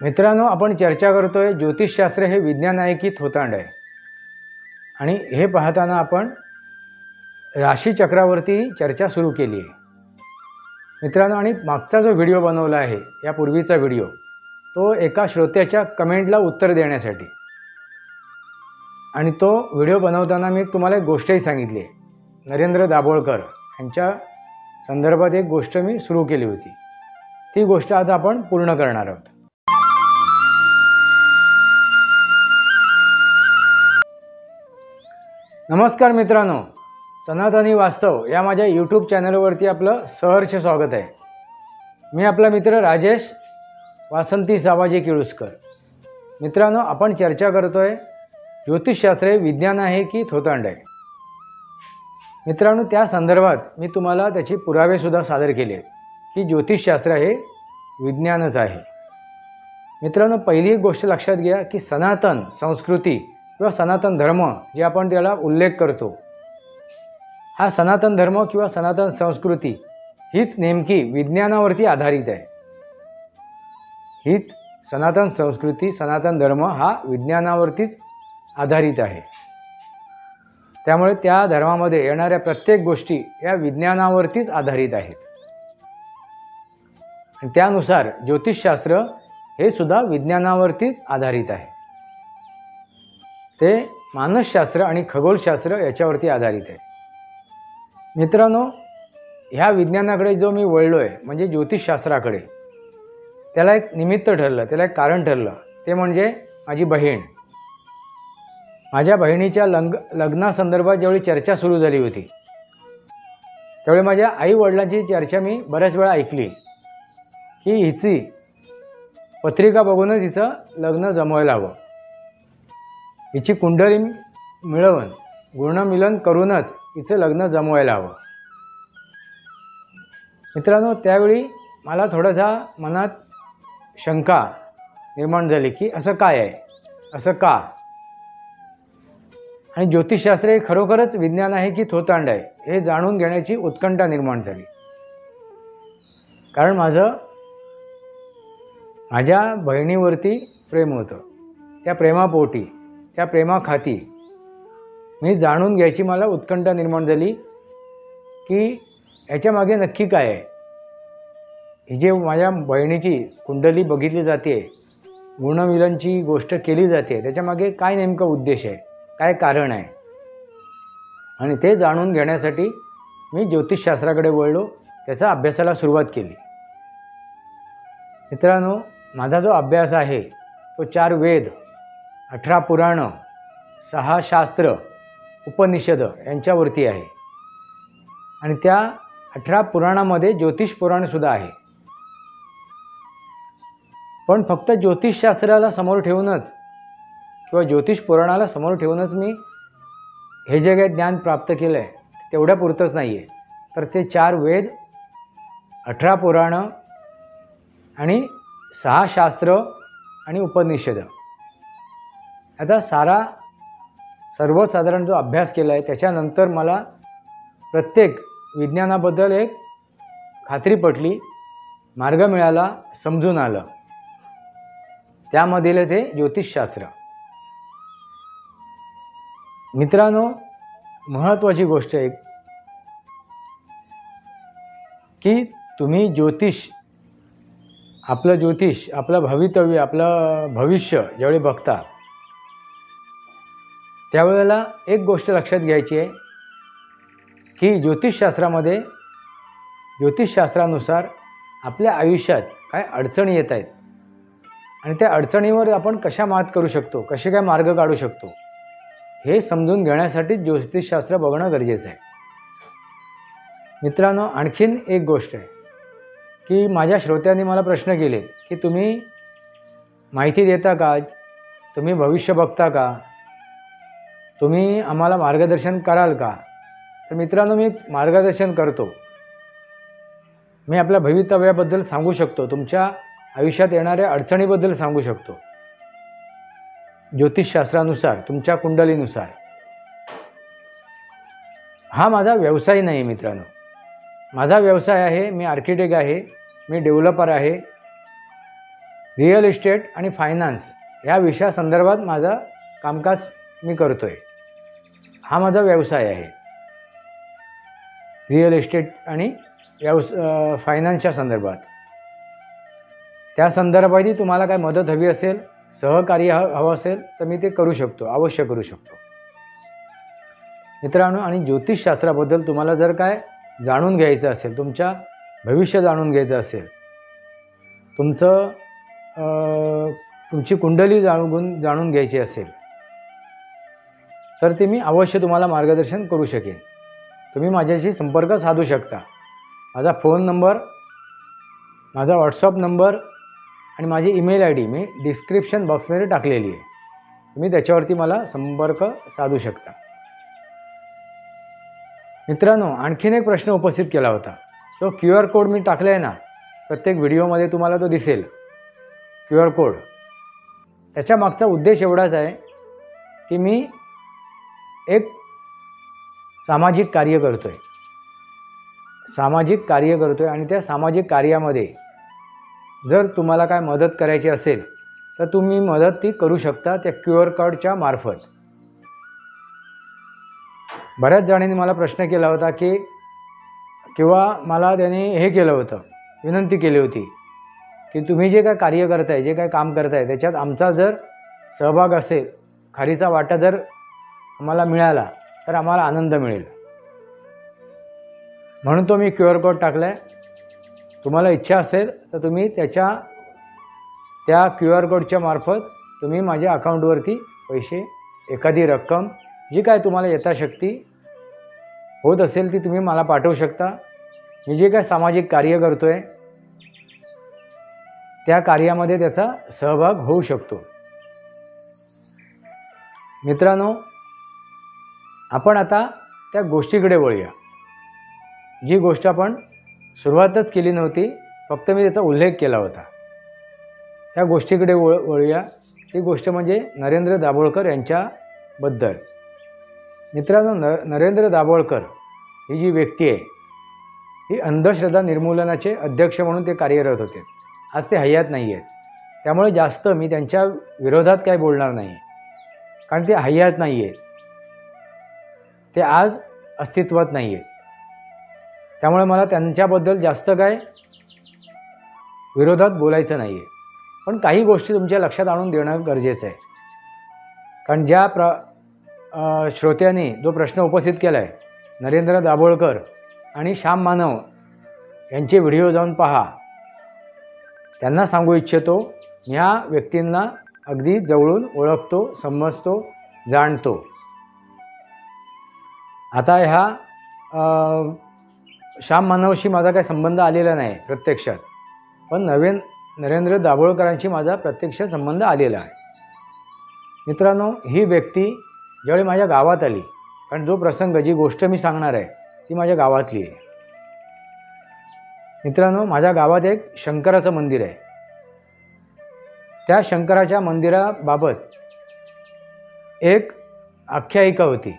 मित्रांनो, आपण चर्चा करतोय ज्योतिषशास्त्र हे विज्ञान आहे की थोतांड आहे। आणि हे पाहताना आपण राशीचक्रावरती चर्चा सुरू केली आहे मित्रांनो। आणि मागचा जो व्हिडिओ बनवला आहे, यापूर्वीचा व्हिडिओ, तो एका श्रोत्याच्या कमेंटला उत्तर देण्यासाठी। आणि तो व्हिडिओ बनवताना मी तुम्हाला एक गोष्टही सांगितली आहे। नरेंद्र दाभोळकर यांच्या संदर्भात एक गोष्ट मी सुरू केली होती, ती गोष्ट आज आपण पूर्ण करणार आहोत। नमस्कार मित्रांनो, सनातनी वास्तव या माझ्या यूट्यूब चॅनलवरती आपलं सहर्ष स्वागत आहे। मी आपला मित्र राजेश वासंती सावाजी किळुस्कर। मित्रांनो, आपण चर्चा करतोय ज्योतिषशास्त्र हे विज्ञान आहे की थोतांड आहे। मित्रांनो, त्या संदर्भात मी तुम्हाला त्याची पुरावे सुद्धा सादर केले की ज्योतिषशास्त्र हे विज्ञानच आहे। मित्रांनो, पहिली एक गोष्ट लक्षात घ्या की सनातन संस्कृती किंवा सनातन धर्म जे आपण त्याला उल्लेख करतो, हा सनातन धर्म किंवा सनातन संस्कृती हीच नेमकी विज्ञानावरती आधारित आहे। हीच सनातन संस्कृती, सनातन धर्म हा विज्ञानावरतीच आधारित आहे। त्यामुळे त्या धर्मामध्ये येणाऱ्या प्रत्येक गोष्टी या विज्ञानावरतीच आधारित आहेत। आणि त्यानुसार ज्योतिषशास्त्र हे सुद्धा विज्ञानावरतीच आधारित आहे। ते मानसशास्त्र आणि खगोलशास्त्र याच्यावरती आधारित आहे। मित्रांनो, ह्या विज्ञानाकडे जो मी वळलोय म्हणजे ज्योतिषशास्त्राकडे, त्याला एक निमित्त ठरलं, त्याला एक कारण ठरलं। ते म्हणजे माझी बहीण। माझ्या बहिणीच्या लग्नासंदर्भात ज्यावेळी चर्चा सुरू झाली होती, त्यावेळी माझ्या आई वडिलांची चर्चा मी बऱ्याच वेळा ऐकली की हिची पत्रिका बघूनच हिचं लग्न जमवायला हवं, हिची कुंडली मिळवून गुणमिलन करूनच हिचं लग्न जमवायला हवं। मित्रांनो, त्यावेळी मला थोडासा मनात शंका निर्माण झाली की असं काय आहे, असं का? आणि ज्योतिषशास्त्र हे खरोखरच विज्ञान आहे की थोतांड आहे हे जाणून घेण्याची उत्कंठा निर्माण झाली। कारण माझ्या बहिणीवरती प्रेम होतं। त्या प्रेमापोटी, त्या प्रेमाखाती मी जाणून घ्यायची मला उत्कंठा निर्माण झाली की ह्याच्या मागे नक्की काय आहे। ही जे माझ्या बहिणीची कुंडली बघितली जाते, गुणमिलनची गोष्ट केली जाते, त्याच्यामागे काय नेमका उद्देश आहे, काय कारण आहे। आणि ते जाणून घेण्यासाठी मी ज्योतिषशास्त्राकडे वळलो, त्याचा अभ्यासाला सुरुवात केली। मित्रांनो, माझा जो अभ्यास आहे तो 4 वेद, 18 पुराणं, 6 शास्त्र, उपनिषद यांच्यावरती आहे। आणि त्या 18 पुराणामध्ये ज्योतिष पुराणसुद्धा आहे। पण फक्त ज्योतिषशास्त्राला समोर ठेवूनच किंवा ज्योतिष पुराणाला समोर ठेवूनच मी हे जे काही ज्ञान प्राप्त केलं आहे तेवढ्या पुरतंच नाही आहे, तर ते 4 वेद, 18 पुराणं आणि 6 शास्त्र आणि उपनिषद याचा सर्वसाधारण जो अभ्यास केला आहे, त्याच्यानंतर मला प्रत्येक विज्ञानाबद्दल एक खात्री पटली, मार्ग मिळाला, समजून आलं। त्यामधील ते ज्योतिषशास्त्र। मित्रांनो, महत्त्वाची गोष्ट आहे की तुम्ही ज्योतिष, आपलं भवितव्य, आपलं भविष्य ज्यावेळी बघता, त्यावेळेला एक गोष्ट लक्षात घ्यायची आहे की ज्योतिषशास्त्रानुसार आपल्या आयुष्यात काय अडचणी येत आहेत आणि त्या अडचणीवर आपण कशा मात करू शकतो, कसे काय मार्ग काढू शकतो, हे समजून घेण्यासाठी ज्योतिषशास्त्र बघणं गरजेचं आहे। मित्रांनो, आणखीन एक गोष्ट आहे की माझ्या श्रोत्यांनी मला प्रश्न केले की तुम्ही माहिती देता का, तुम्ही भविष्य बघता का, तुम्ही आम्हाला मार्गदर्शन कराल का? तर मित्रांनो, मी मार्गदर्शन करतो। मी आपल्या भवितव्याबद्दल सांगू शकतो, तुमच्या आयुष्यात येणाऱ्या अडचणीबद्दल सांगू शकतो ज्योतिषशास्त्रानुसार, तुमच्या कुंडलीनुसार। हा माझा व्यवसाय नाही मित्रांनो, माझा व्यवसाय आहे, मी आर्किटेक्ट आहे, मी डेव्हलपर आहे। रिअल इस्टेट आणि फायनान्स ह्या विषयासंदर्भात माझं कामकाज मी करतो आहे. हा माझा व्यवसाय आहे. रिअल इस्टेट आणि फायनान्सच्या संदर्भात. त्या संदर्भातही तुम्हाला काय मदत हवी असेल, सहकार्य हवं असेल तर मी ते करू शकतो, अवश्य करू शकतो मित्रांनो. आणि ज्योतिषशास्त्राबद्दल तुम्हाला जर काय जाणून घ्यायचं असेल, तुमच्या भविष्य जाणून घ्यायचं असेल, तुमची कुंडली जाणून घ्यायची असेल तर ते मी अवश्य तुम्हाला मार्गदर्शन करू शकेन. तुम्ही माझ्याशी संपर्क साधू शकता. माझा फोन नंबर, माझा व्हॉट्सअप नंबर आणि माझी email I D me description बॉक्समध्ये टाकलेली आहे. तुम्ही त्याच्यावरती मला संपर्क साधू शकता. मित्रांनो, आणखीन एक प्रश्न उपस्थित केला होता. तो QR कोड मी टाकला आहे ना, प्रत्येक व्हिडिओमध्ये तुम्हाला तो दिसेल QR कोड. त्याच्या मागचा उद्देश एवढाच आहे की मी एक सामाजिक कार्य करतो आहे आणि त्या सामाजिक कार्यामध्ये जर तुम्हाला काय मदत करायची असेल तर तुम्ही मदत ती करू शकता त्या QR कोडच्या मार्फत. बऱ्याच जणांनी मला प्रश्न केला होता की किंवा मला त्याने हे केलं होतं, विनंती केली होती की तुम्ही जे काय कार्य करताय, जे काय काम करताय त्याच्यात आमचा जर सहभाग असेल, खारीचा वाटा जर आम्हाला मिळाला तर आम्हाला आनंद मिळेल. म्हणून तो मी QR कोड टाकला आहे. तुम्हाला इच्छा असेल तर तुम्ही त्या QR कोडच्या मार्फत तुम्ही माझ्या अकाउंटवरती पैसे, एखादी रक्कम जी काय तुम्हाला यथाशक्ती होत असेल ती तुम्ही मला पाठवू शकता. मी जे काय सामाजिक कार्य करतो आहे त्या कार्यामध्ये त्याचा सहभाग होऊ शकतो. मित्रांनो, आपण आता त्या गोष्टीकडे वळूया. जी गोष्ट आपण सुरुवातच केली नव्हती, फक्त मी त्याचा उल्लेख केला होता. त्या गोष्टीकडे वळूया. ती गोष्ट म्हणजे नरेंद्र दाभोळकर यांच्याबद्दल. मित्रांनो, नरेंद्र दाभोळकर ही जी व्यक्ती आहे ही अंधश्रद्धा निर्मूलनाचे अध्यक्ष म्हणून ते कार्यरत होते. आज ते हयात नाही आहेत, त्यामुळे जास्त मी त्यांच्या विरोधात काय बोलणार नाही, कारण ते हयात नाही आहेत, ते आज अस्तित्वात नाही आहेत. त्यामुळे मला त्यांच्याबद्दल जास्त काय विरोधात बोलायचं नाही आहे. पण काही गोष्टी तुमच्या लक्षात आणून देणं गरजेचं आहे. कारण ज्या श्रोत्यांनी जो प्रश्न उपस्थित केला आहे, नरेंद्र दाभोळकर आणि श्याम मानव यांचे व्हिडिओ जाऊन पहा. त्यांना सांगू इच्छितो, ह्या व्यक्तींना अगदी जवळून ओळखतो, समजतो, जाणतो. आता ह्या श्याम मानवशी माझा काही संबंध आलेला नाही प्रत्यक्षात, पण नरेंद्र दाभोळकरांशी माझा प्रत्यक्ष संबंध आलेला आहे. मित्रांनो, ही व्यक्ती ज्यावेळी माझ्या गावात आली, कारण जो प्रसंग, जी गोष्ट मी सांगणार आहे ती माझ्या गावातली आहे. मित्रांनो, माझ्या गावात एक शंकराचं मंदिर आहे. त्या शंकराच्या मंदिराबाबत एक आख्यायिका होती,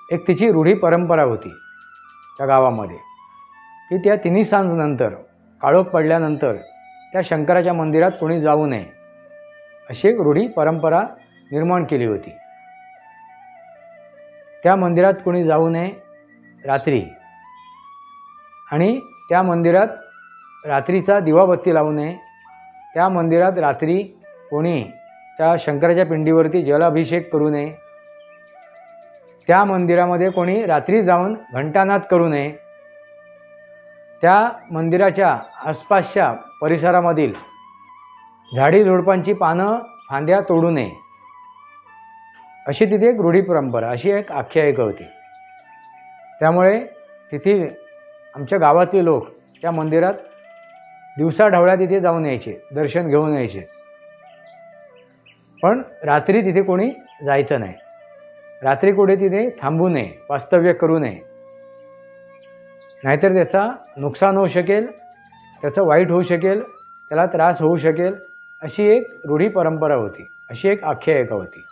एक तिची रूढी परंपरा होती त्या गावामध्ये की त्या तिन्ही सांजनंतर, काळोख पडल्यानंतर त्या शंकराच्या मंदिरात कोणी जाऊ नये, अशी एक रूढी परंपरा निर्माण केली होती. त्या मंदिरात कोणी जाऊ नये रात्री, आणि त्या मंदिरात रात्रीचा दिवाबत्ती लावू नये. त्या मंदिरात रात्री कोणी त्या शंकराच्या पिंडीवरती जलाभिषेक करू नये. त्या मंदिरामध्ये कोणी रात्री जाऊन घंटानाद करू नये. त्या मंदिराच्या आसपासच्या परिसरामधील झाडी झुडपांची पानं, फांद्या तोडू नये, अशी तिथे एक रूढी परंपरा, अशी एक आख्यायिका होती. त्यामुळे तिथे आमच्या गावातले लोक त्या मंदिरात दिवसाढवळ्या तिथे जाऊन यायचे, दर्शन घेऊन यायचे. पण रात्री तिथे कोणी जायचं नाही. रात्री कुठे तिथे थांबू नये, वास्तव्य करू नये, नाहीतर त्याचा नुकसान होऊ शकेल, त्याचं वाईट होऊ शकेल, त्याला त्रास होऊ शकेल, अशी एक रूढी परंपरा होती, अशी एक आख्यायिका होती.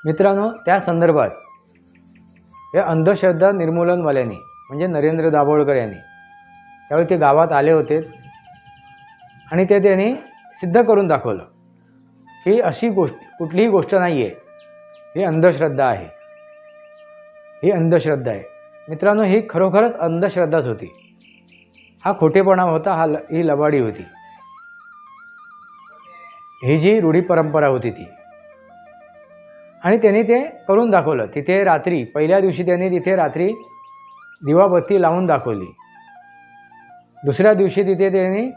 मित्रांनो, त्या संदर्भात हे अंधश्रद्धा निर्मूलनवाल्यांनी म्हणजे नरेंद्र दाभोळकर यांनी त्यावेळी ते गावात आले होते आणि ते त्यांनी सिद्ध करून दाखवलं ही अशी गोष्ट कुठलीही गोष्ट नाही आहे, ही अंधश्रद्धा आहे, ही अंधश्रद्धा आहे. मित्रांनो, ही खरोखरच अंधश्रद्धाच होती. हा खोटेपणा होता, ही लबाडी होती, ही जी रूढी परंपरा होती ती. आणि त्यांनी ते करून दाखवलं. तिथे रात्री पहिल्या दिवशी त्यांनी तिथे रात्री दिवाबत्ती लावून दाखवली. दुसऱ्या दिवशी तिथे त्यांनी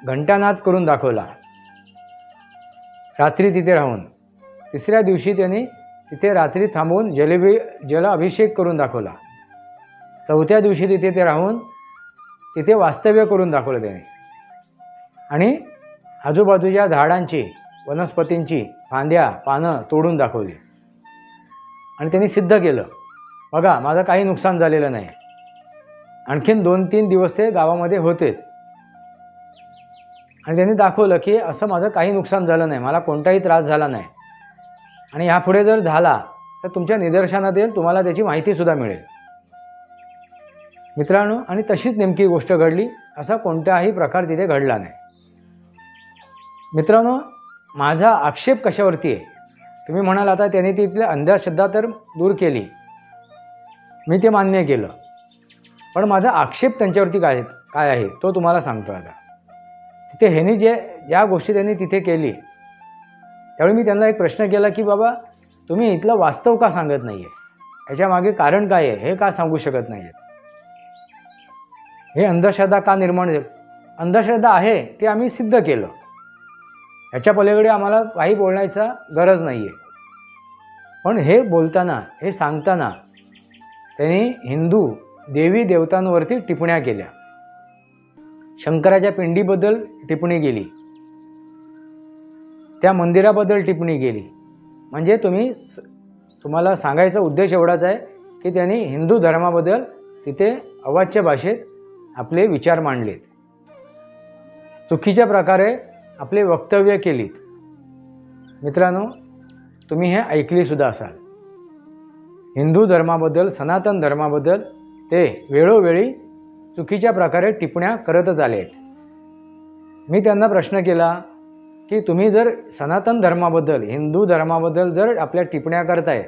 घंटानाद करून दाखवला रात्री तिथे राहून. तिसऱ्या दिवशी त्यांनी तिथे रात्री थांबून जल अभिषेक करून दाखवला. चौथ्या दिवशी तिथे ते राहून तिथे वास्तव्य करून दाखवलं त्याने. आणि आजूबाजूच्या झाडांची वनस्पतींची फांद्या पानं तोडून दाखवली. आणि त्यांनी सिद्ध केलं, बघा माझं काही नुकसान झालेलं नाही. आणखीन 2-3 दिवस ते गावामध्ये होते. आणि त्यांनी दाखवलं की असं माझं काही नुकसान झालं नाही, मला कोणताही त्रास झाला नाही. आणि ह्यापुढे जर झाला तर तुमच्या निदर्शनात येईल, तुम्हाला त्याची माहितीसुद्धा मिळेल. मित्रांनो, आणि तशीच नेमकी गोष्ट घडली. असा कोणताही प्रकार तिथे घडला नाही. मित्रांनो, माझा आक्षेप कशावरती आहे? तुम्ही म्हणाल आता त्यांनी तिथली अंधश्रद्धा तर दूर केली, मी ते मान्य केलं, पण माझा आक्षेप त्यांच्यावरती काय आहे तो तुम्हाला सांगतो. आता तिथे ह्यांनी ज्या गोष्टी त्यांनी तिथे केली, त्यावेळी मी त्यांना एक प्रश्न केला की बाबा तुम्ही इथलं वास्तव का सांगत नाही आहे, ह्याच्या मागे कारण काय आहे हे का सांगू शकत नाही आहेत, हे अंधश्रद्धा का निर्माण झाली? अंधश्रद्धा आहे ते आम्ही सिद्ध केलं, ह्याच्या पलीकडे आम्हाला काही बोलण्याचा गरज नाही आहे. पण हे बोलताना, हे सांगताना त्यांनी हिंदू देवी देवतांवरती टिप्पण्या केल्या. शंकराच्या पिंडीबद्दल टिप्पणी केली, त्या मंदिराबद्दल टिप्पणी केली. म्हणजे तुम्हाला सांगायचा उद्देश एवढाच आहे की त्यांनी हिंदू धर्माबद्दल तिथे अवाच्य भाषेत आपले विचार मांडलेत, चुकीच्या प्रकारे आपले वक्तव्य केलीत. मित्रांनो, तुम्ही हे ऐकलीसुद्धा असाल. हिंदू धर्माबद्दल, सनातन धर्माबद्दल ते वेळोवेळी चुकीच्या प्रकारे टिप्पण्या करतच आले आहेत. मी त्यांना प्रश्न केला की तुम्ही जर सनातन धर्माबद्दल, हिंदू धर्माबद्दल जर आपल्या टिप्पण्या करताय,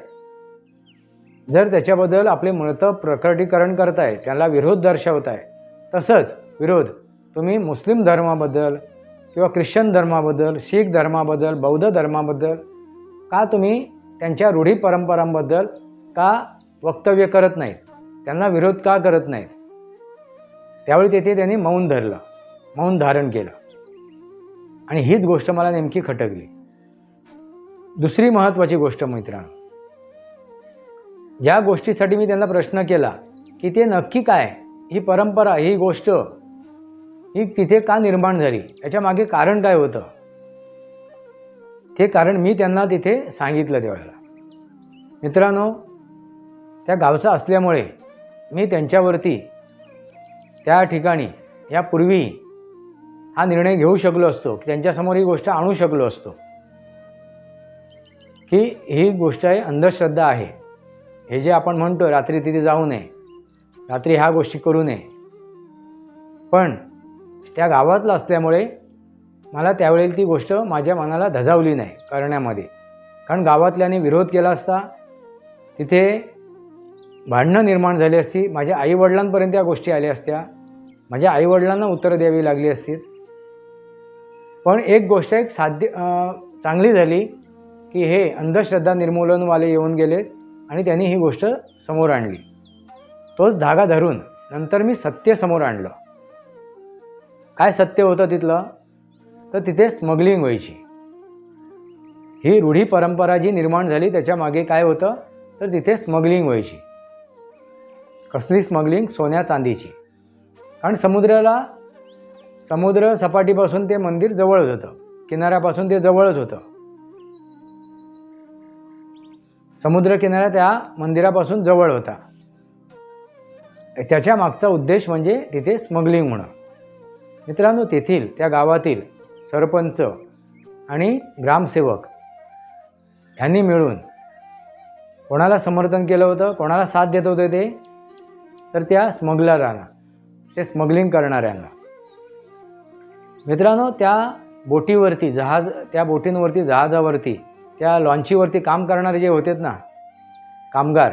जर त्याच्याबद्दल आपले मत प्रकटीकरण करताय, त्याला विरोध दर्शवताय, तसंच विरोध तुम्ही मुस्लिम धर्माबद्दल किंवा ख्रिश्चन धर्माबद्दल, शीख धर्माबद्दल, बौद्ध धर्माबद्दल का तुम्ही त्यांच्या रूढी परंपरांबद्दल का वक्तव्य करत नाहीत, त्यांना विरोध का करत नाहीत? त्यावेळी तेथे त्यांनी मौन धरलं, मौन धारण केलं. आणि हीच गोष्ट मला नेमकी खटकली. दुसरी महत्त्वाची गोष्ट मित्रांनो, ज्या गोष्टीसाठी मी त्यांना प्रश्न केला की ते नक्की काय, ही परंपरा, ही गोष्ट ही तिथे का निर्माण झाली, याच्या मागे कारण काय होतं, ते कारण मी त्यांना तिथे सांगितलं त्यावेळेला. मित्रांनो, त्या गावचा असल्यामुळे मी त्यांच्यावरती त्या ठिकाणी यापूर्वी हा निर्णय घेऊ शकलो असतो, की त्यांच्यासमोर ही गोष्ट आणू शकलो असतो की ही गोष्ट आहे, अंधश्रद्धा आहे. हे जे आपण म्हणतो रात्री तिथे जाऊ नये, रात्री ह्या गोष्टी करू नये, पण त्या गावातलं असल्यामुळे मला त्यावेळेला ती गोष्ट माझ्या मनाला धजावली नाही करण्यामध्ये. कारण गावातल्याने विरोध केला असता, तिथे भांडणं निर्माण झाली असती, माझ्या आईवडिलांपर्यंत त्या गोष्टी आल्या असत्या, माझ्या आईवडिलांना उत्तरं द्यावी लागली असती. पण एक गोष्ट एक चांगली झाली की हे अंधश्रद्धा निर्मूलनवाले येऊन गेले आणि त्यांनी ही गोष्ट समोर आणली. तोच धागा धरून नंतर मी सत्य समोर आणलं. काय सत्य होतं तिथलं? तर तिथे स्मगलिंग व्हायची. ही रूढी परंपरा जी निर्माण झाली त्याच्या मागे काय होतं, तर तिथे स्मगलिंग व्हायची. कसली स्मगलिंग? सोन्या चांदीची. कारण समुद्र सपाटीपासून ते मंदिर जवळच होतं, किनाऱ्यापासून ते जवळच होतं. समुद्र किनारा त्या मंदिरापासून जवळ होता. त्याच्या मागचा उद्देश म्हणजे तिथे स्मगलिंग होणं. मित्रांनो, तेथील त्या गावातील सरपंच आणि ग्रामसेवक यांनी मिळून कोणाला समर्थन केलं होतं, कोणाला साथ देत होते ते? तर त्या स्मगलरांना, ते स्मगलिंग करणाऱ्यांना. मित्रांनो, त्या बोटीवरती त्या बोटींवरती, जहाजावरती, त्या लॉन्चीवरती काम करणारे जे होते ना कामगार,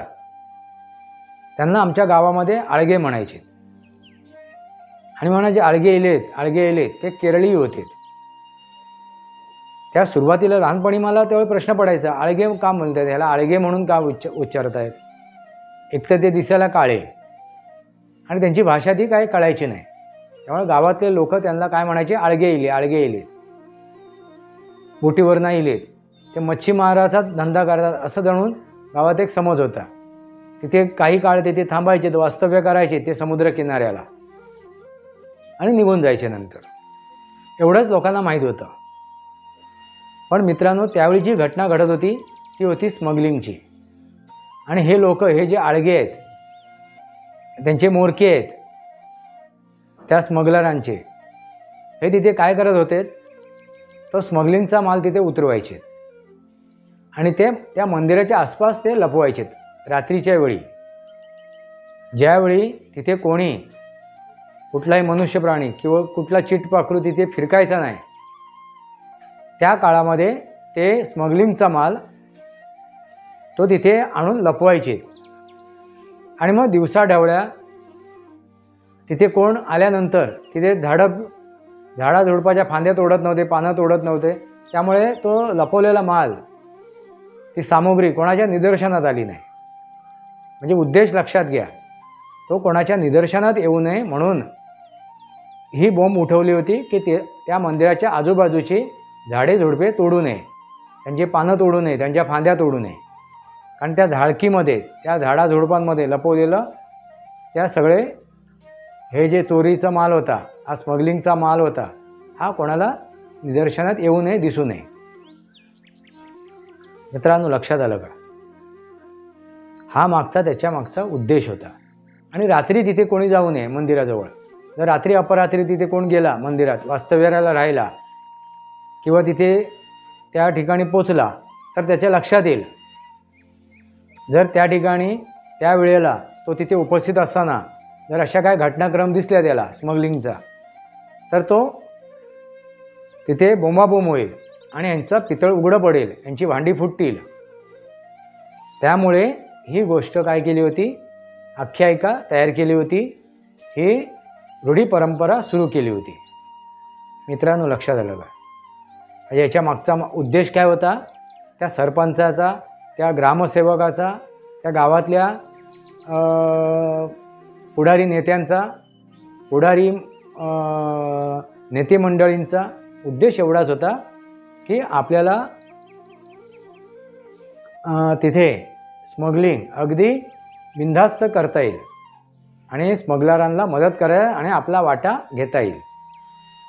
त्यांना आमच्या गावामध्ये आळगे म्हणायचे. आणि म्हणायचे आळगे इलेत. ते केरळी होते. त्या सुरुवातीला लहानपणी मला त्यावेळी प्रश्न पडायचा, आळगे का म्हणतात याला, आळगे म्हणून का उच्चारत आहेत. एक तर ते दिसायला काळे आणि त्यांची भाषा ती काय कळायची नाही. त्यामुळे गावातले लोक त्यांना काय म्हणायचे, आळगे इले. बोटीवर नाही इलेत, ते मच्छीमाराचा धंदा करतात असं जणून गावात एक समज होता. तिथे काही काळ तिथे थांबायचे, वास्तव्य करायचे ते समुद्र किनाऱ्याला आणि निघून जायचे नंतर. एवढंच लोकांना माहीत होतं. पण मित्रांनो, त्यावेळी जी घटना घडत होती ती होती स्मगलिंगची. आणि हे लोक, हे जे आळगे आहेत, त्यांचे मोरके आहेत, त्या स्मगलरांचे, हे तिथे काय करत होते, तो स्मगलिंगचा माल तिथे उतरवायचे आणि ते त्या मंदिराच्या आसपास ते लपवायचे रात्रीच्या वेळी. ज्यावेळी तिथे कोणी, कुठलाही मनुष्य प्राणी किंवा कुठला चिटपाखरू तिथे फिरकायचा नाही, त्या काळामध्ये ते स्मगलिंगचा माल तो तिथे आणून लपवायचे. आणि मग दिवसाढवळ्या तिथे कोण आल्यानंतर तिथे झाडाझुडपाच्या फांद्या तोडत नव्हते, पानं तोडत नव्हते. त्यामुळे तो लपवलेला माल, ती सामुग्री कोणाच्या निदर्शनात आली नाही. म्हणजे उद्देश लक्षात घ्या, तो कोणाच्या निदर्शनात येऊ नये म्हणून ही बोंब उठवली होती की त्या मंदिराच्या आजूबाजूची झाडे झुडपे तोडू नये, त्यांची पानं तोडू नये, त्यांच्या फांद्या तोडू नये. कारण त्या झाडकीमध्ये, त्या झाडाझुडपांमध्ये लपवलेलं त्या सगळे हे जे चोरीचा माल होता, हा स्मगलिंगचा माल होता, हा कोणाला निदर्शनात येऊ नये, दिसू नये. मित्रांनो, लक्षात आलं का? हा त्याच्या मागचा उद्देश होता. आणि रात्री तिथे कोणी जाऊ नये मंदिराजवळ. जर रात्री अपरात्री तिथे कोण गेला मंदिरात वास्तव्याला राहिला किंवा तिथे त्या ठिकाणी पोचला तर त्याच्या लक्षात येईल. जर त्या ठिकाणी त्या वेळेला तो तिथे उपस्थित असताना जर अशा काय घटनाक्रम दिसल्या त्याला स्मगलिंगचा, तर तो तिथे बोंबाबोंब होईल आणि यांचं पितळ उघडं पडेल, यांची भांडी फुटतील. त्यामुळे ही गोष्ट काय केली होती, आख्यायिका तयार केली होती, ही रूढी परंपरा सुरू केली होती. मित्रांनो, लक्षात आलं का? याच्या मागचा उद्देश काय होता? त्या सरपंचाचा, त्या ग्रामसेवकाचा, त्या गावातल्या पुढारी नेत्यांचा, पुढारी नेते मंडळींचा उद्देश एवढाच होता की आपल्याला तिथे स्मगलिंग अगदी बिनधास्त करता येईल आणि स्मगलरांना मदत करायला आणि आपला वाटा घेता येईल.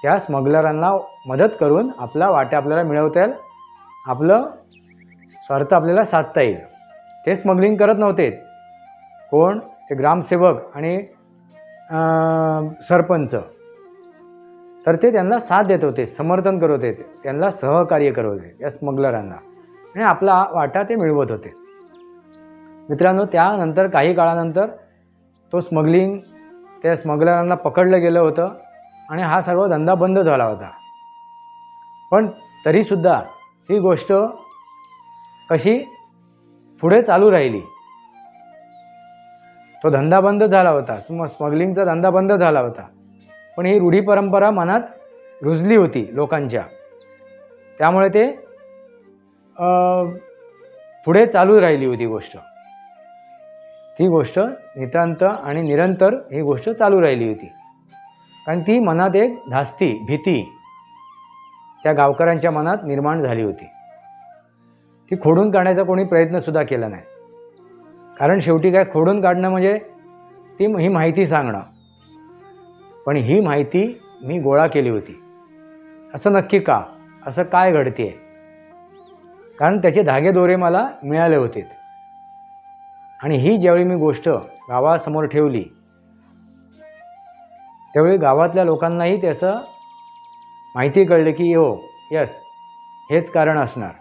त्या स्मगलरांना मदत करून आपला वाटा आपल्याला मिळवता येईल, आपलं स्वार्थ आपल्याला साधता येईल. ते स्मगलिंग करत नव्हते. कोण? ते ग्रामसेवक आणि सरपंच. तर ते त्यांना साथ देत होते, समर्थन करत होते, त्यांना सहकार्य करत होते या स्मगलरांना, आणि आपला वाटा ते मिळवत होते. मित्रांनो, त्यानंतर काही काळानंतर तो त्या स्मगलरांना पकडलं गेलं होतं आणि हा सर्व धंदा बंद झाला होता. पण तरीसुद्धा ही गोष्ट कशी पुढे चालू राहिली. तो धंदा बंद झाला होता, स्मगलिंगचा धंदा बंद झाला होता, पण ही रूढी परंपरा मनात रुजली होती लोकांच्या. त्यामुळे ते पुढे चालू राहिली होती गोष्ट. ती गोष्ट नितांत आणि निरंतर ही गोष्ट चालू राहिली होती. कारण ती मनात एक धास्ती, भीती त्या गावकऱ्यांच्या मनात निर्माण झाली होती. ती खोडून काढण्याचा कोणी प्रयत्नसुद्धा केला नाही. कारण शेवटी काय, खोडून काढणं म्हणजे ही माहिती सांगणं. पण ही माहिती मी गोळा केली होती. असं नक्की का? असं काय घडते? कारण त्याचे धागेदोरे मला मिळाले होते. आणि ही ज्यावेळी मी गोष्ट गावासमोर ठेवली, त्यावेळी गावातल्या लोकांनाही त्याचं माहिती कळलं की यस, हेच कारण असणार.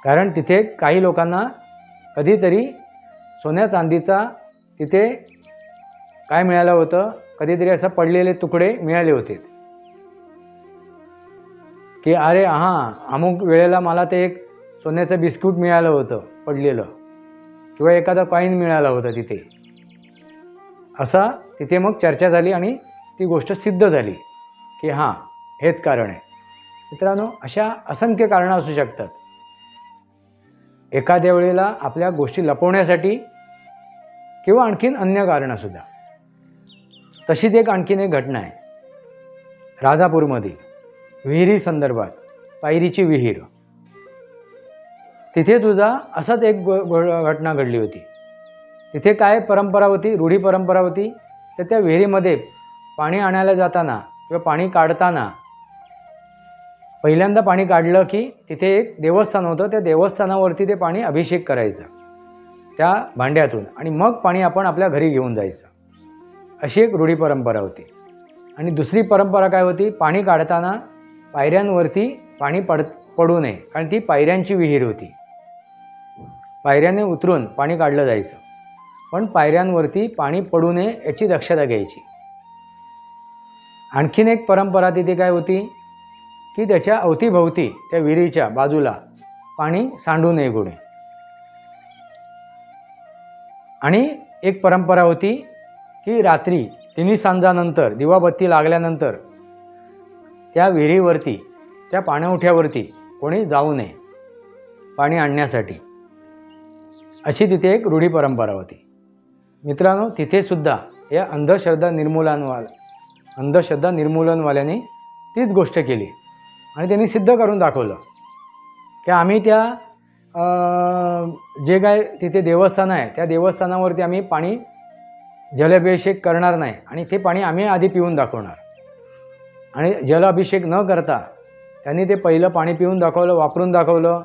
कारण तिथे काही लोकांना कधीतरी सोन्या चांदीचा तिथे काय मिळालं होतं, कधीतरी असं पडलेले तुकडे मिळाले होते. की अरे हां, अमुक वेळेला मला ते एक सोन्याचं बिस्कुट मिळालं होतं पडलेलं, किंवा एखादा कॉईन मिळालं होतं तिथे. असा तिथे मग चर्चा झाली आणि ती गोष्ट सिद्ध झाली की हां, हेच कारण आहे. मित्रांनो, अशा असंख्य कारणं असू शकतात. एखाद्या वेळेला आपल्या गोष्टी लपवण्यासाठी किंवा आणखीन अन्य कारणंसुद्धा. तशीच एक आणखीन एक घटना आहे राजापूरमध्ये, विहिरी संदर्भात. पायरीची विहीर, तिथे तुझा असाच एक घटना घडली होती. तिथे काय परंपरा होती, रूढी परंपरा होती, तर त्या विहिरीमध्ये पाणी आणायला जाताना किंवा पाणी काढताना पहिल्यांदा पाणी काढलं की तिथे एक देवस्थान होतं, त्या देवस्थानावरती ते पाणी अभिषेक करायचं त्या भांड्यातून, आणि मग पाणी आपण आपल्या घरी घेऊन जायचं. अशी एक रूढी परंपरा होती. आणि दुसरी परंपरा काय होती, पाणी काढताना पायऱ्यांवरती पाणी पडू नये, कारण ती पायऱ्यांची विहीर होती. पायऱ्याने उतरून पाणी काढलं जायचं, पण पायऱ्यांवरती पाणी पडू नये याची दक्षता घ्यायची. आणखीन एक परंपरा तिथे काय होती की त्याच्या अवतीभवती त्या विहिरीच्या बाजूला पाणी सांडू नये कोणी. आणि एक परंपरा होती की रात्री 3 सांजानंतर दिवाबत्ती लागल्यानंतर त्या विहिरीवरती, त्या पाणवठ्यावरती कोणी जाऊ नये पाणी आणण्यासाठी. अशी तिथे एक रूढी परंपरा होती. मित्रांनो, तिथे सुद्धा या अंधश्रद्धा निर्मूलनवाल्याने तीच गोष्ट केली आणि त्यांनी सिद्ध करून दाखवलं की आम्ही त्या जे काय तिथे देवस्थान आहे त्या देवस्थानावरती आम्ही पाणी जलाभिषेक करणार नाही, आणि ते पाणी आम्ही आधी पिऊन दाखवणार. आणि जलाभिषेक न करता त्यांनी ते पहिलं पाणी पिऊन दाखवलं, वापरून दाखवलं.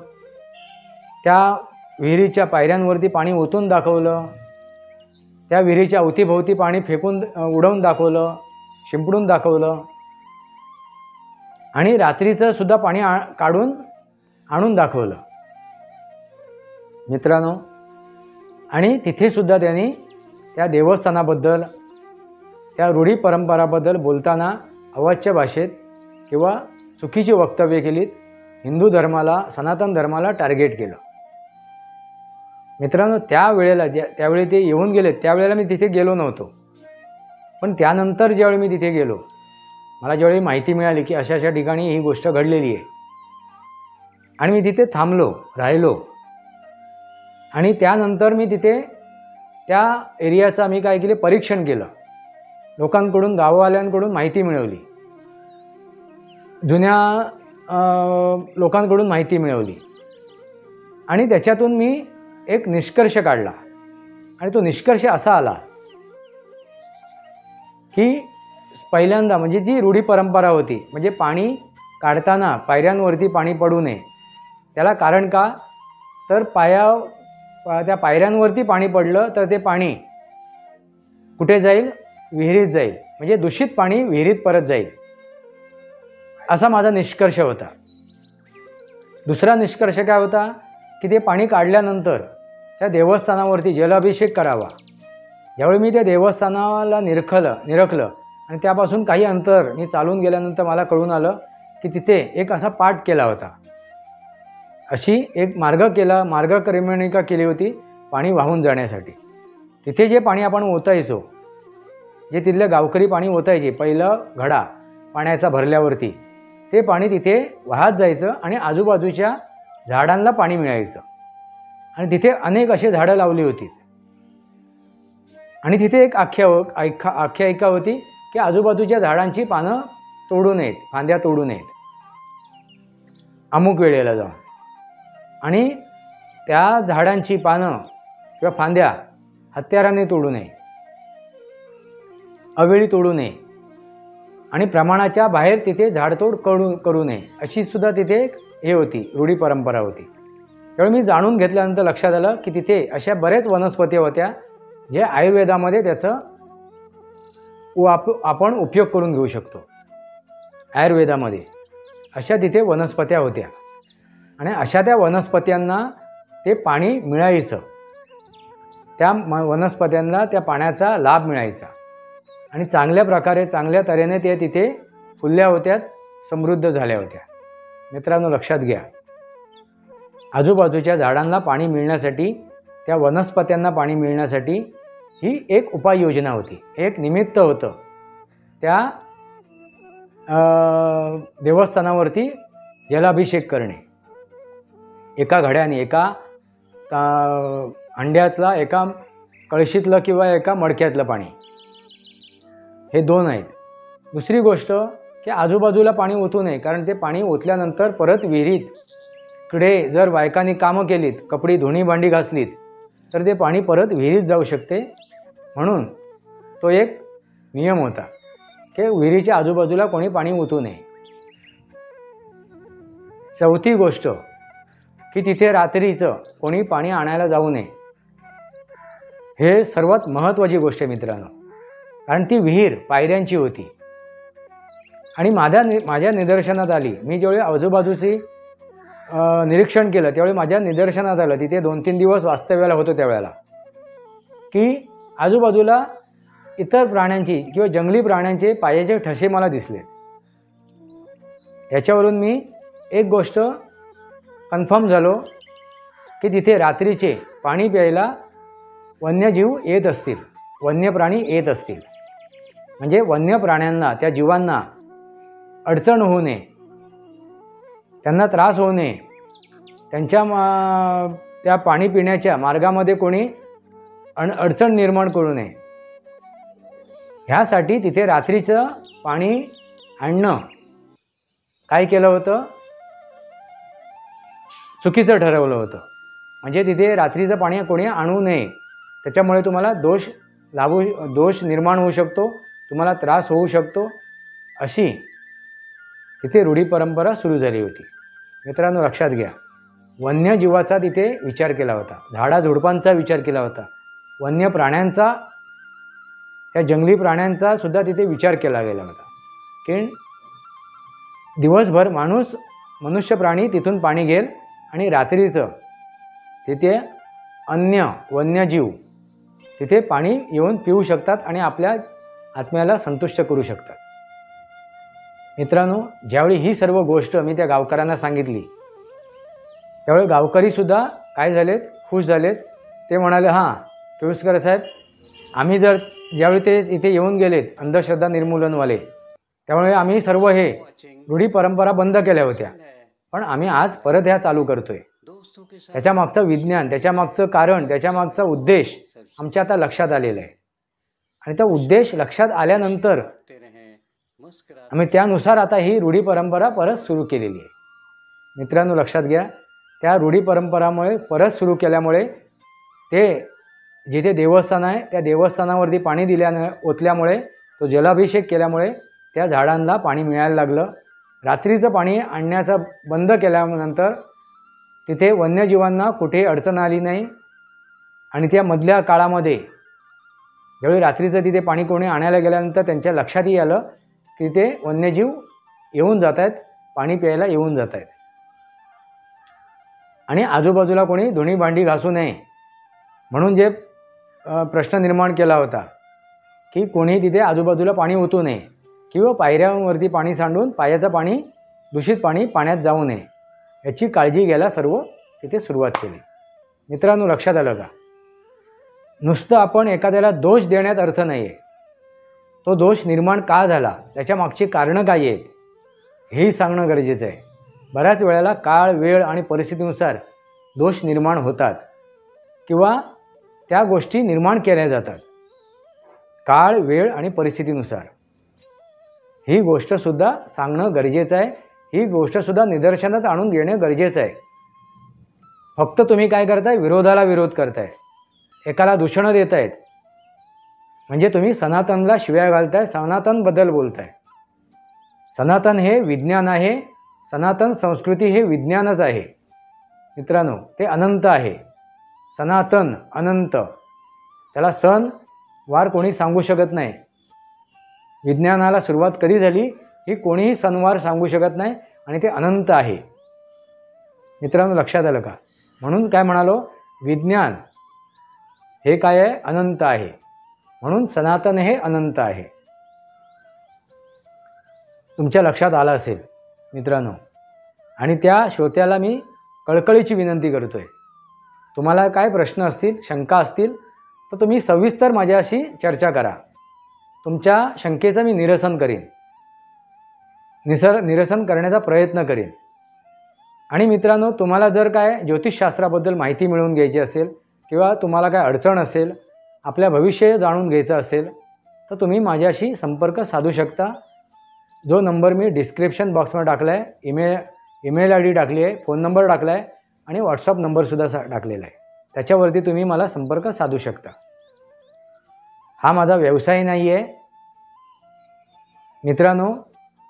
त्या विहिरीच्या पायऱ्यांवरती पाणी ओतून दाखवलं, त्या विहिरीच्या अवतीभोवती पाणी फेकून उडवून दाखवलं, शिंपडून दाखवलं, आणि रात्रीचं सुद्धा पाणी काढून आणून दाखवलं. मित्रांनो, आणि तिथे सुद्धा त्यांनी त्या देवस्थानाबद्दल, त्या रूढी परंपराबद्दल बोलताना अवाच्य भाषेत किंवा चुकीची वक्तव्य केलीत. हिंदू धर्माला, सनातन धर्माला टार्गेट केलं. मित्रांनो, त्यावेळी ते येऊन गेले, त्यावेळेला मी तिथे गेलो नव्हतो, पण त्यानंतर ज्यावेळी मी तिथे गेलो, मला ज्यावेळी माहिती मिळाली की अशा अशा ठिकाणी ही गोष्ट घडलेली आहे, आणि मी तिथे थांबलो, राहिलो. आणि त्यानंतर मी तिथे त्या एरियाचं मी काय केले, परीक्षण केलं. लोकांकडून, गाववाल्यांकडून माहिती मिळवली, जुन्या लोकांकडून माहिती मिळवली, आणि त्याच्यातून मी एक निष्कर्ष काढला. आणि तो निष्कर्ष असा आला की पहिल्यांदा म्हणजे जी रूढी परंपरा होती, म्हणजे पाणी काढताना पायऱ्यांवरती पाणी पडू नये, त्याला कारण का, तर त्या पायऱ्यांवरती पाणी पडलं तर ते पाणी कुठे जाईल, विहिरीत जाईल, म्हणजे दूषित पाणी विहिरीत परत जाईल, असा माझा निष्कर्ष होता. दुसरा निष्कर्ष काय होता की ते पाणी काढल्यानंतर त्या देवस्थानावरती जलाभिषेक करावा. ज्यावेळी मी त्या देवस्थानाला निरखलं आणि त्यापासून काही अंतर मी चालून गेल्यानंतर मला कळून आलं की तिथे एक असा पाट केला होता, अशी एक मार्गक्रमणिका केली होती पाणी वाहून जाण्यासाठी. तिथे जे पाणी आपण ओतायचो, जे तिथले गावकरी पाणी ओतायचे, पहिलं घडा पाण्याचा भरल्यावरती, ते पाणी तिथे वाहत जायचं आणि आजूबाजूच्या झाडांना पाणी मिळायचं. आणि तिथे अनेक असे झाडं लावली होती. आणि तिथे एक आख्यायिका होती की आजूबाजूच्या झाडांची पानं तोडू नयेत, फांद्या तोडू नयेत अमुक वेळेला जाऊन, आणि त्या झाडांची पानं किंवा फांद्या हत्याराने तोडू नये, अवेळी तोडू नये, आणि प्रमाणाच्या बाहेर तिथे झाडतोड करू नये, अशी सुद्धा तिथे एक हे होती, रूढी परंपरा होती. त्यावेळी मी जाणून घेतल्यानंतर लक्षात आलं की तिथे अशा बऱ्याच वनस्पती होत्या जे आयुर्वेदामध्ये त्याचं आपण उपयोग करून घेऊ शकतो. आयुर्वेदामध्ये अशा तिथे वनस्पत्या होत्या, आणि अशा त्या वनस्पत्यांना ते पाणी मिळायचं, त्या वनस्पत्यांना त्या पाण्याचा लाभ मिळायचा, आणि चांगल्या प्रकारे, चांगल्या तऱ्हेने ते तिथे फुलल्या होत्या, समृद्ध झाल्या होत्या. मित्रांनो लक्षात घ्या, आजूबाजूच्या झाडांना पाणी मिळण्यासाठी, त्या वनस्पत्यांना पाणी मिळण्यासाठी ही एक उपाययोजना होती, एक निमित्त होतं. त्या देवस्थानावरती जलाभिषेक करणे, एका घड्याने, एका हंड्यातला, एका कळशीतलं किंवा एका मडक्यातलं पाणी, हे दोन आहेत. दुसरी गोष्ट की आजूबाजूला पाणी ओतू नये, कारण ते पाणी ओतल्यानंतर परत विहिरीत कडे जर बायकांनी कामं केलीत, कपडी धुणी भांडी घासलीत, तर ते पाणी परत विहिरीत जाऊ शकते. म्हणून तो एक नियम होता की विहिरीच्या आजूबाजूला कोणी पाणी ओतू नये. चौथी गोष्ट की तिथे रात्रीचं कोणी पाणी आणायला जाऊ नये. हे सर्वात महत्त्वाची गोष्ट आहे मित्रांनो, कारण ती विहीर पायऱ्यांची होती. आणि माझ्या निदर्शनात आली, मी ज्यावेळी आजूबाजूची निरीक्षण केलं त्यावेळी माझ्या निदर्शनात आलं, तिथे 2-3 दिवस वास्तव्याला होतो त्यावेळेला, की आजूबाजूला इतर प्राण्यांची किंवा जंगली प्राण्यांचे पायाचे ठसे मला दिसले. याच्यावरून मी एक गोष्ट कन्फर्म झालो की तिथे रात्रीचे पाणी प्यायला वन्यजीव येत असतील, वन्य प्राणी येत असतील. म्हणजे वन्य प्राण्यांना, त्या जीवांना अडचण होऊ नये, त्यांना त्रास होऊ नये, त्यांच्या त्या पाणी पिण्याच्या मार्गामध्ये कोणी अडचण निर्माण करू नये, ह्यासाठी तिथे रात्रीचं पाणी आणणं काय केलं होतं, चुकीचं ठरवलं होतं. म्हणजे तिथे रात्रीचं पाणी कोणी आणू नये, त्याच्यामुळे तुम्हाला दोष निर्माण होऊ शकतो, तुम्हाला त्रास होऊ शकतो, अशी तिथे रूढी परंपरा सुरू झाली होती. मित्रांनो लक्षात घ्या, वन्यजीवाचा तिथे विचार केला होता, झाडाझुडपांचा विचार केला होता, वन्य प्राण्यांचा, त्या जंगली प्राण्यांचा सुद्धा तिथे विचार केला गेला होता. की दिवसभर मनुष्य प्राणी तिथून पाणी घेईल आणि रात्रीचं तिथे अन्य वन्यजीव तिथे पाणी येऊन पिऊ शकतात आणि आपल्या आत्म्याला संतुष्ट करू शकतात. मित्रांनो, ज्यावेळी ही सर्व गोष्ट मी त्या गावकऱ्यांना सांगितली त्यावेळी गावकरीसुद्धा काय झालेत, खुश झालेत. ते म्हणाले, हां केळुसकर साहेब, आम्ही जर ज्यावेळी ते इथे येऊन गेलेत अंधश्रद्धा निर्मूलनवाले, त्यामुळे आम्ही सर्व हे रूढी परंपरा बंद केल्या होत्या, पण आम्ही आज परत ह्या चालू करतोय. त्याच्यामागचं विज्ञान, त्याच्यामागचं कारण, त्याच्यामागचा उद्देश आमच्या आता लक्षात आलेला आहे. आणि त्या उद्देश लक्षात आल्यानंतर आम्ही त्यानुसार आता ही रूढी परंपरा परत सुरू केलेली आहे. मित्रांनो लक्षात घ्या, त्या रूढी परंपरामुळे परत सुरू केल्यामुळे ते जिथे देवस्थान आहे त्या देवस्थानावरती पाणी ओतल्यामुळे, तो जलाभिषेक केल्यामुळे त्या झाडांना पाणी मिळायला लागलं. रात्रीचं पाणी आणण्याचं बंद केल्यानंतर तिथे वन्यजीवांना कुठे अडचण आली नाही. आणि त्या मधल्या काळामध्ये ज्यावेळी रात्रीचं तिथे पाणी कोणी आणायला गेल्यानंतर त्यांच्या लक्षातही आलं की ते वन्यजीव येऊन जात आहेत, पाणी प्यायला येऊन जात आहेत. आणि आजूबाजूला कोणी धुणी भांडी घासू नये म्हणून जे प्रश्न निर्माण केला होता की कोणी तिथे आजूबाजूला पाणी ओतू नये किंवा पायऱ्यांवरती पाणी सांडून पायाचं पाणी, दूषित पाणी पाण्यात जाऊ नये, याची काळजी घ्यायला सर्व तिथे सुरुवात केली. मित्रांनो लक्षात आलं का, नुसतं आपण एखाद्याला दोष देण्यात अर्थ नाही आहे. तो दोष निर्माण का झाला, त्याच्या मागची कारणं काय आहेत हेही सांगणं गरजेचं आहे. बऱ्याच वेळेला काळ, वेळ आणि परिस्थितीनुसार दोष निर्माण होतात किंवा त्या गोष्टी निर्माण केल्या जातात. काळ, वेळ आणि परिस्थितीनुसार ही गोष्टसुद्धा सांगणं गरजेचं आहे. ही गोष्टसुद्धा निदर्शनात आणून घेणं गरजेचं आहे. फक्त तुम्ही काय करताय, विरोधाला विरोध करताय, एकाला दूषणं देत आहेत, म्हणजे तुम्ही सनातनला शिव्या घालताय, सनातनबद्दल बोलताय. सनातन हे विज्ञान आहे, सनातन संस्कृती हे विज्ञानच आहे. मित्रांनो, ते अनंत आहे. सनातन अनंत, त्याला सण वार कोणी सांगू शकत नाही. विज्ञानाला सुरुवात कधी झाली ही कोणीही सणवार सांगू शकत नाही आणि ते अनंत आहे. मित्रांनो लक्षात आलं का, म्हणून काय म्हणालो, विज्ञान हे काय आहे, अनंत आहे, म्हणून सनातन हे अनंत आहे. तुमच्या लक्षात आलं असेल मित्रांनो. आणि त्या श्रोत्याला मी कळकळीची विनंती करतो आहे, तुम्हाला काय प्रश्न असतील, शंका असतील तर तुम्ही सविस्तर माझ्याशी चर्चा करा. तुमच्या शंकेचं मी निरसन करीन, निरसन करण्याचा प्रयत्न करीन. आणि मित्रांनो, तुम्हाला जर काय ज्योतिषशास्त्राबद्दल माहिती मिळवून घ्यायची असेल किंवा तुम्हाला काय अडचण असेल, आपल्या भविष्य जाणून घ्यायचं असेल तर तुम्ही माझ्याशी संपर्क साधू शकता. जो नंबर मी डिस्क्रिप्शन बॉक्समध्ये टाकला आहे, ईमेल आय डी टाकली आहे, फोन नंबर टाकला आहे आणि व्हॉट्सअप नंबरसुद्धा टाकलेला आहे. त्याच्यावरती तुम्ही मला संपर्क साधू शकता. हा माझा व्यवसाय नाही आहे मित्रांनो.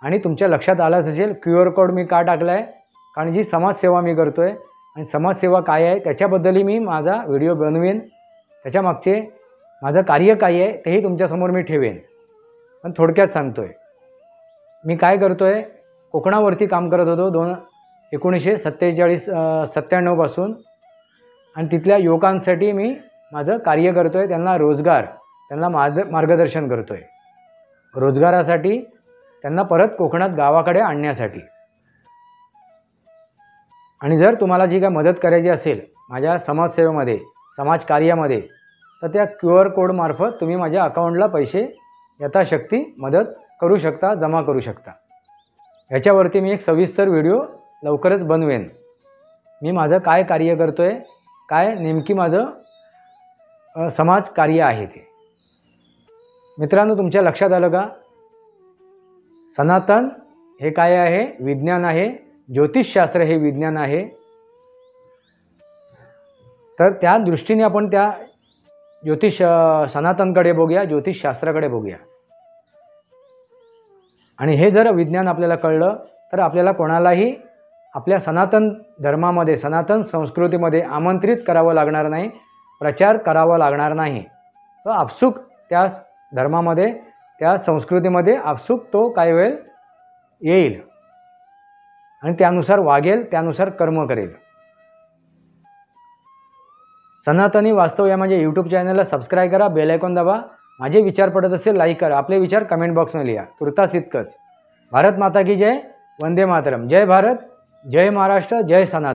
आणि तुमच्या लक्षात आलंच असेल QR कोड मी का टाकला आहे, कारण जी समाजसेवा मी करतो आहे आणि समाजसेवा काय आहे त्याच्याबद्दलही मी माझा व्हिडिओ बनवेन. त्याच्यामागचे माझं कार्य काय आहे तेही तुमच्यासमोर मी ठेवेन. पण थोडक्यात सांगतो आहे, मी काय करतो आहे. कोकणावरती काम करत होतो 1997 पासून आणि तिथल्या युवकांसाठी मी माझं कार्य करतो आहे. त्यांना रोजगार, त्यांना मार्गदर्शन करतो आहे, रोजगारासाठी त्यांना परत कोकणात गावाकडे आणण्यासाठी. आणि जर तुम्हाला जी काय मदत करायची असेल माझ्या समाजसेवेमध्ये, समाजकार्यामध्ये, तर त्या QR कोडमार्फत तुम्ही माझ्या अकाउंटला पैसे यथाशक्ती मदत करू शकता, जमा करू शकता. याच्यावरती मी एक सविस्तर व्हिडिओ लवकरच बनवेन. मी माझं काय कार्य करतो आहे, काय नेमकी माझं समाज कार्य आहे ते. मित्रांनो, तुमच्या लक्षात आलं का? सनातन हे काय आहे? विज्ञान आहे. ज्योतिषशास्त्र हे विज्ञान आहे. तर त्या दृष्टीने आपण त्या सनातनकडे बघूया, ज्योतिषशास्त्राकडे बघूया. आणि हे जर विज्ञान आपल्याला कळलं तर आपल्याला कोणालाही आपल्या सनातन धर्मामध्ये, सनातन संस्कृतीमध्ये आमंत्रित करावं लागणार नाही, प्रचार करावा लागणार नाही. तो आपसूक त्या धर्मामध्ये, त्या संस्कृतीमध्ये आपसूक तो काय वेळ येईल आणि त्यानुसार वागेल, त्यानुसार कर्म करेल. सनातनी वास्तव या माझ्या यूट्यूब चॅनलला सबस्क्राईब करा, बेल आयकॉन दाबा. माझे विचार पडत असेल लाईक करा, आपले विचार कमेंट बॉक्समध्ये लिहा. तुर्तास इतकंच. भारत माता की जय. वंदे मातरम. जय भारत, जय महाराष्ट्र, जय सनातन.